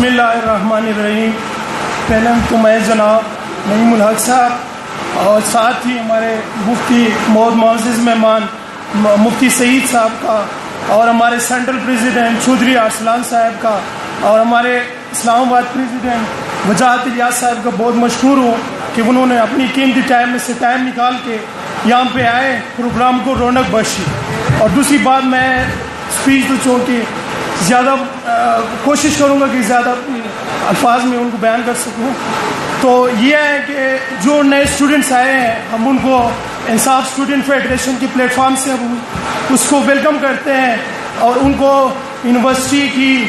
بسم اللہ الرحمن الرحیم. پہلے تو میں جناب نعیم الحق صاحب اور ساتھ ہی ہمارے مفتی بہت معزز مہمان مفتی سعید صاحب کا اور ہمارے سینٹرل پریزیڈنٹ چودھری ارسلان صاحب کا اور ہمارے اسلام آباد پریزیڈنٹ وجاہت الیاس صاحب کا بہت مشکور ہوں کہ انہوں نے اپنی قیمتی ٹائم میں سے ٹائم نکال کے یہاں پہ آئے، پروگرام کو رونق بخشی. اور دوسری بات، میں اسپیچ تو چونکہ زیادہ کوشش کروں گا کہ زیادہ الفاظ میں ان کو بیان کر سکوں، تو یہ ہے کہ جو نئے اسٹوڈنٹس آئے ہیں ہم ان کو انصاف اسٹوڈنٹ فیڈریشن کے پلیٹ فارم سے ہم اس کو ویلکم کرتے ہیں اور ان کو یونیورسٹی کی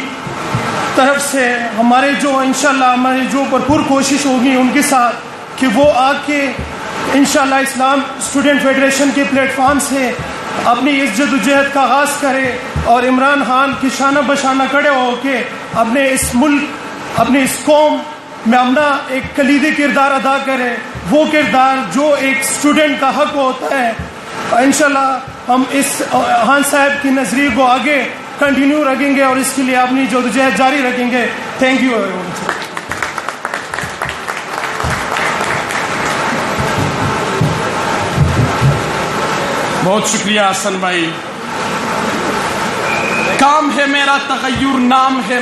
طرف سے ہمارے جو انشاءاللہ ہماری جو بھرپور کوشش ہوگی ان کے ساتھ کہ وہ آ کے انشاءاللہ اسلام اسٹوڈنٹ فیڈریشن کے پلیٹ فارم سے اپنی اس جدوجہد کا آغاز کرے اور عمران خان کی شانہ بشانہ کھڑے ہو کے اپنے اس ملک، اپنے اس قوم میں اپنا ایک کلیدی کردار ادا کرے، وہ کردار جو ایک اسٹوڈنٹ کا حق ہوتا ہے. انشاءاللہ ہم اس خان صاحب کی نظریے کو آگے کنٹینیو رکھیں گے اور اس کے لیے اپنی جدوجہد جاری رکھیں گے. Thank you every one. بہت شکریہ حسن بھائی. کام ہے میرا تغیر، نام ہے